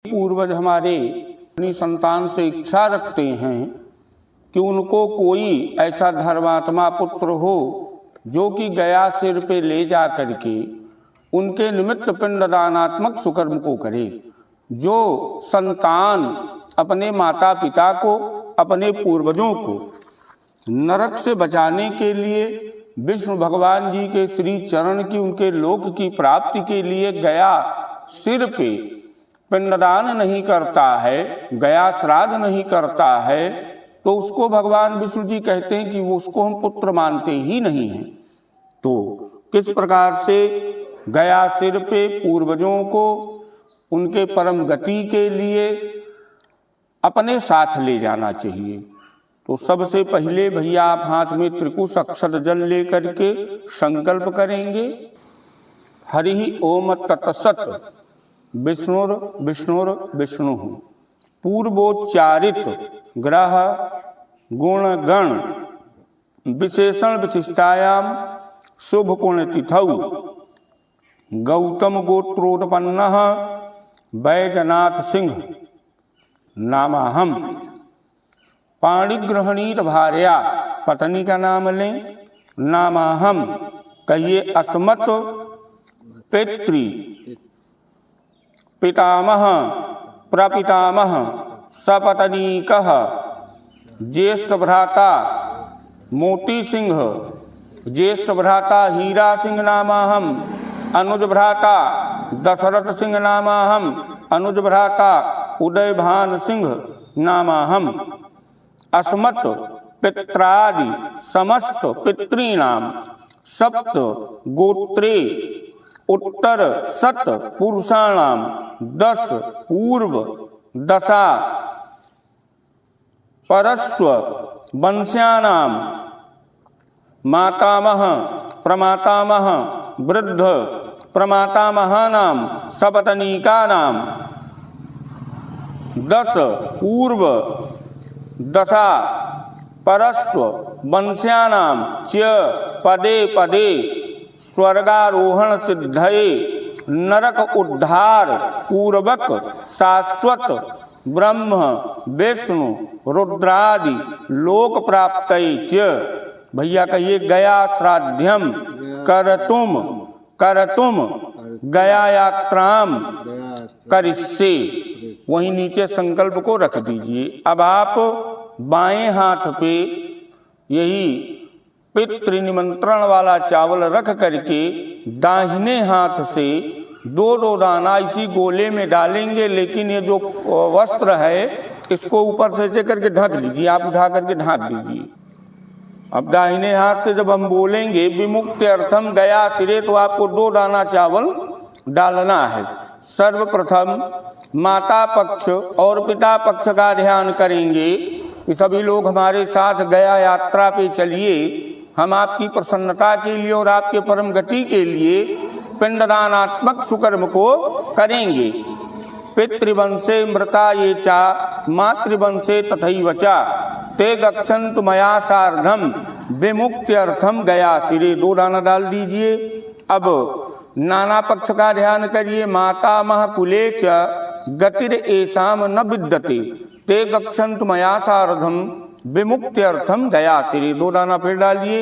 पूर्वज हमारे अपनी संतान से इच्छा रखते हैं कि उनको कोई ऐसा धर्मात्मा पुत्र हो जो कि गया सिर पे ले जा करके उनके निमित्त पिंडदानात्मक सुकर्म को करे। जो संतान अपने माता पिता को, अपने पूर्वजों को नरक से बचाने के लिए विष्णु भगवान जी के श्री चरण की, उनके लोक की प्राप्ति के लिए गया सिर पे पिंडदान नहीं करता है, गया श्राद्ध नहीं करता है, तो उसको भगवान विष्णु जी कहते हैं कि वो उसको हम पुत्र मानते ही नहीं हैं। तो किस प्रकार से गया सिर पे पूर्वजों को उनके परम गति के लिए अपने साथ ले जाना चाहिए। तो सबसे पहले भैया आप हाथ में त्रिकुश अक्षत जल लेकर के संकल्प करेंगे। हरि ओम तत्सत विष्णुर विष्णुर विष्णु। पूर्वोच्चारित ग्रह गुण गण विशेषण विशिष्टायाम शुभ पुण्य तिथौ गौतम गोत्रोत्पन्नः बैजनाथ सिंह नामाहम। पाणिग्रहणीत भार्या, पत्नी का नाम लें। नामाहम कहिए अस्मत् पितृ पितामह प्रपितामह सपत्नीकः ज्येष्ठ भ्राता मोती सिंह, ज्येष्ठ भ्राता हीरा सिंह नामाहम। अनुज भ्राता दशरथ सिंह नामाहम। अनुज भ्राता उदयभान सिंह नामाहम। अस्मत् पित्रादि समस्त पितॄणाम सप्त गोत्रे उत्तर सत पुरुषाणाम 10 पूर्व दशा परस्व वंश्यानाम मातामह प्रमातामह वृद्ध प्रमातामहानाम सपत्नीकानाम 10 पूर्व दशा परस्व वंश्यानाम च पदे पदे स्वर्गारोहण सिद्धये नरक उद्धार पूर्वक शाश्वत ब्रह्म विष्णु रुद्रादि लोक प्राप्तये च। भैया कहिए गया श्राद्धम करतुम करतुम गया यात्राम करिष्ये। वहीं नीचे संकल्प को रख दीजिए। अब आप बाएं हाथ पे यही पितृ निमंत्रण वाला चावल रख करके दाहिने हाथ से 2-2 दाना इसी गोले में डालेंगे, लेकिन ये जो वस्त्र है इसको ऊपर से करके ढक लीजिए। आप उठा करके ढक दीजिए। अब दाहिने हाथ से जब हम बोलेंगे विमुक्ति अर्थम गया सिरे, तो आपको 2 दाना चावल डालना है। सर्वप्रथम माता पक्ष और पिता पक्ष का ध्यान करेंगे कि सभी लोग हमारे साथ गया यात्रा पे चलिए। हम आपकी प्रसन्नता के लिए और आपके परम गति के लिए पिंडदानात्मक सुकर्म को करेंगे। पितृवंशे मृता ये चा मातृवंशे तथैव चा ते गच्छन्तु मया सार्धम विमुक्त्यर्थम गया सिरे। 2 दाना डाल दीजिए। अब नाना पक्ष का ध्यान करिए। मातामह कुले च गतिर एषाम न विद्यते ते गच्छन्तु मया सार्धम विमुक्त्यर्थम गया सिरे। 2 दाना फिर डालिए।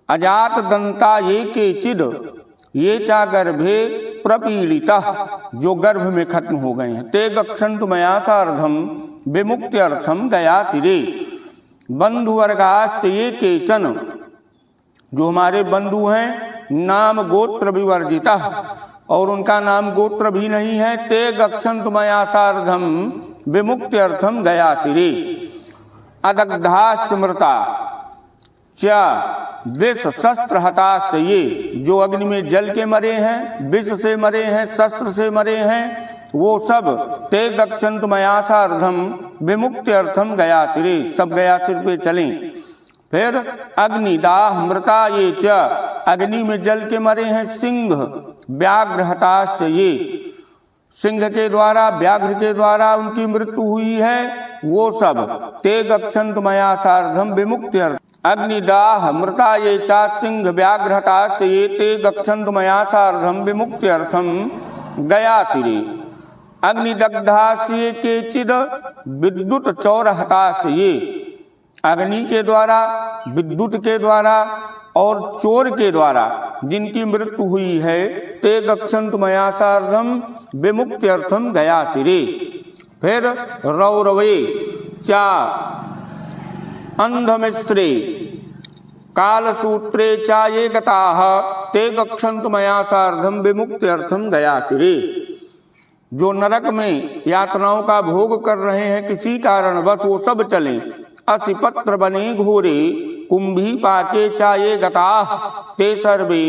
अजात दंता ये केचिद ये चा गर्भे प्रपीड़िता, जो गर्भ में खत्म हो गए हैं। ते गच्छन्तु मया सार्धम विमुक्त्यर्थम गया सिरे। बंधुवर्गास्य ये केचन, जो हमारे बंधु हैं नाम गोत्र विवर्जिता, और उनका नाम गोत्र भी नहीं है। ते गच्छन्तु मया सार्धम विमुक्त्यर्थम गया सिरे। अदग्धा स्मृता च विष शस्त्र हताश, ये जो अग्नि में जल के मरे हैं, विष से मरे हैं, शस्त्र से मरे हैं, वो सब ते गच्छन्तु मया सार्धम विमुक्त्यर्थम गया सिरे। सब गया सिर पे चलें। फिर अग्निदाह मृता ये च, अग्नि में जल के मरे हैं सिंह व्याघ्र हताश, ये सिंह के द्वारा व्याघ्र के द्वारा उनकी मृत्यु हुई है, वो सब ते गच्छन्तु मया सार्धम विमुक्त्यर्थम। अग्निदाह मृता ये चा सिंह व्याघ्र हताश ये ते गच्छन्तु मया सार्धम विमुक्त्यर्थम गया सिरे। अग्निदग्धास्य केचिद विद्युत चौरहतास्य, अग्नि के द्वारा, विद्युत के द्वारा और चोर के द्वारा जिनकी मृत्यु हुई है, ते गच्छन्तु मया सार्धम विमुक्त्यर्थम गयासिरे। फिर रौरवे चा अंधमिश्रे कालसूत्रे चा ये गताः ते गच्छन्तु मया सार्धम विमुक्त्यर्थम गयासिरे। जो नरक में यातनाओं का भोग कर रहे हैं किसी कारण बस, वो सब चलें। असिपत्र बने घोरे कुंभी पाके चा ये गताः ते सर्वे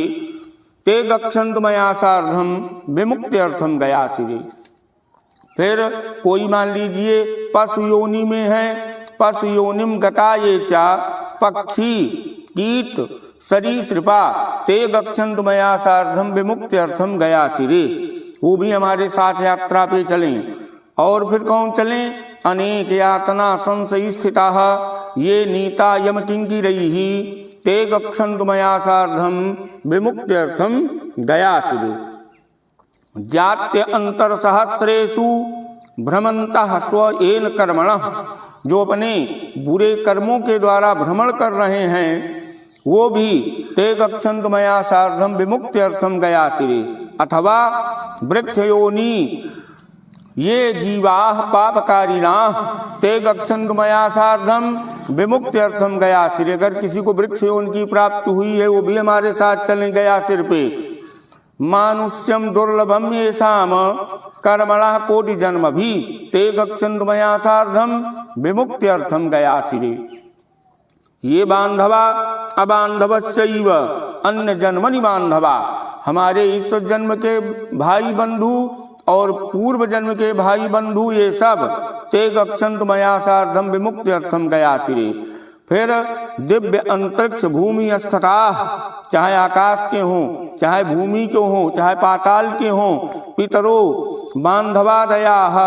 ते गच्छन्तु मया सार्धम विमुक्त्यर्थम गयासिरे। फिर कोई मान लीजिए पशु योनि में है, पशु योनिम गता ये चा पक्षी कीट सरीसृपा ते गच्छन्तु मया सार्धम विमुक्त्यर्थम गयासिरे। वो भी हमारे साथ यात्रा पे चलें। और फिर कौन चलें? अनेक यातना संशय स्थिता ये नीता यम किंकिरैः ते गच्छन्तु मया सार्धम विमुक्त्यर्थम गयासिरे। जात्य अंतर सहस्रेषु भ्रमन्तः स्वेन कर्मणः, जो अपने बुरे कर्मों के द्वारा भ्रमण कर रहे हैं वो भी ते गच्छन्तु मया सार्धम विमुक्त्यर्थम गयासिरे। अथवा वृक्षयोनि ये जीवाः पापकारिणाः ते गच्छन्तु मया सार्धम विमुक्त्यर्थम गयासिरे। अगर किसी को वृक्ष योनि की प्राप्ति हुई है वो भी हमारे साथ चलें गयासिर पे। मानुष्यम दुर्लभम येषाम कर्मणः कोटि जन्म भी ते गच्छन्तु मया सार्धम विमुक्त्यर्थम गयासिरे। ये बांधवा अबांधवस्यैव अन्य जन्मनि बांधवा, हमारे इस जन्म के भाई बंधु और पूर्व जन्म के भाई बंधु ये सब ते गच्छन्तु मया सार्धम विमुक्त्यर्थम गयासिरे। फिर दिव्य अंतरिक्ष भूमि स्थता, चाहे आकाश के हों, चाहे भूमि के हों, चाहे पाताल के हों, पितरो बांधवादयाः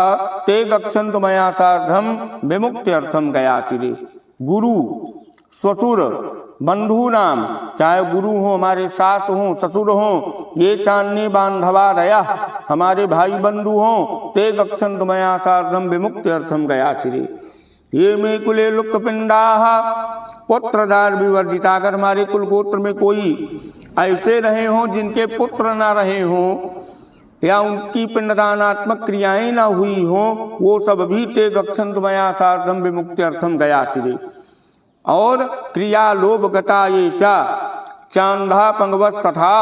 ते गच्छन्तु मया सार्धम विमुक्त्यर्थम गयासिरे। गुरु ससुर बंधु नाम, चाहे गुरु हो, हमारे सास हो, ससुर हो, ये चान्ने बांधवादया हमारे भाई बंधु हो, ते गच्छन्तु मया सार्धम विमुक्त्यर्थम गयासिरे। ये मे कुले लुप्त पिंडाः पुत्रदार विवर्जिता, अगर हमारे कुल गोत्र में कोई ऐसे रहे हों जिनके पुत्र ना रहे हों या उनकी पिंडदानात्मक क्रियाएं ना हुई हों, वो सब भी ते गच्छन्तु मया सार्धम विमुक्त्यर्थम गयासिरे। और क्रिया लोभ गता ये चा चांधा पंगवस तथा,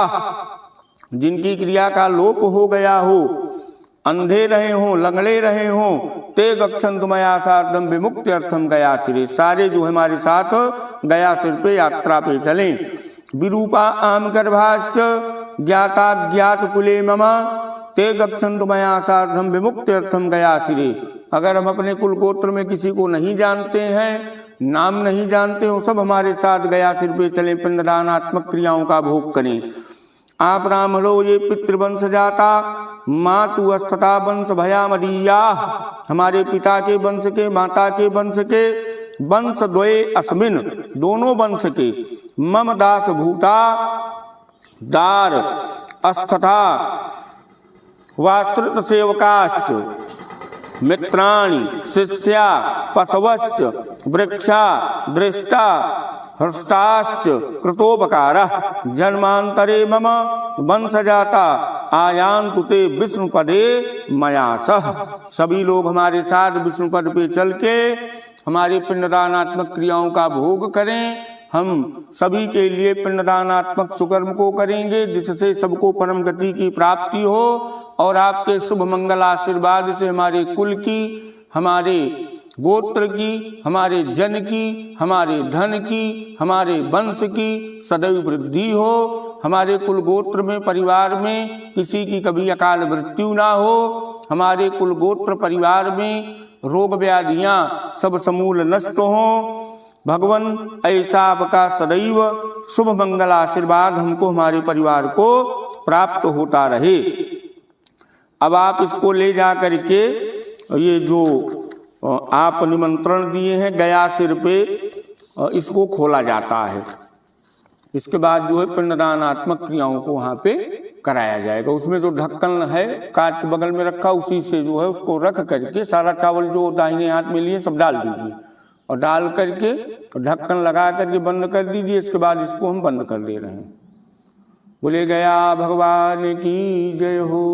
जिनकी क्रिया का लोप हो गया हो, अंधे रहे हों, लंगड़े रहे हों, ते गच्छन्तु मया सार्धम विमुक्त्यर्थम गयासिरे। सारे जो हमारे साथ गयासिर पे यात्रा पे चलें। विरूपा आम गर्भास्य ज्ञाता ज्ञात कुले मम ते गच्छन्तु मया सार्धम विमुक्त्यर्थम गयासिरे। अगर हम अपने कुल गोत्र में किसी को नहीं जानते हैं, नाम नहीं जानते हो, सब हमारे साथ गयासिर पे चले, पिंडदानात्मक क्रियाओं का भोग करें। आप ब्राह्मणो ये पितृवंश जाता मातु अस्थता वंश भया मदीया, हमारे पिता के वंश के, माता के वंश के, वंश द्वये अस्मिन दोनों वंश के, मम दास भूता दार अस्थता वाश्रित सेवकाश्च मित्राणि शिष्या पशवस्य वृक्षा दृष्टा हृष्टाश्च कृतोपकारः जन्मांतरे मम वंशजाता आयान्तु ते विष्णुपदे मया सह। सभी लोग हमारे साथ विष्णुपद पे चल के हमारे पिंडदानात्मक क्रियाओं का भोग करें। हम सभी के लिए पिंडदानात्मक सुकर्म को करेंगे जिससे सबको परम गति की प्राप्ति हो और आपके शुभ मंगल आशीर्वाद से हमारे कुल की, हमारे गोत्र की, हमारे जन की, हमारे धन की, हमारे वंश की सदैव वृद्धि हो। हमारे कुल गोत्र में, परिवार में किसी की कभी अकाल मृत्यु ना हो। हमारे कुल गोत्र परिवार में रोग व्याधियां सब समूल नष्ट हों। भगवान ऐसा आपका सदैव शुभ मंगल आशीर्वाद हमको, हमारे परिवार को प्राप्त होता रहे। अब आप इसको ले जा करके ये जो आप निमंत्रण दिए हैं गयासिर पे, इसको खोला जाता है। इसके बाद जो है पिंडदानात्मक क्रियाओं को वहाँ पे कराया जाएगा। उसमें जो ढक्कन है काट के बगल में रखा, उसी से जो है उसको रख करके सारा चावल जो दाहिने हाथ में लिए सब डाल दीजिए और डाल करके ढक्कन लगा करके बंद कर दीजिए। इसके बाद इसको हम बंद कर दे रहे हैं। बोले गया भगवान की जय हो।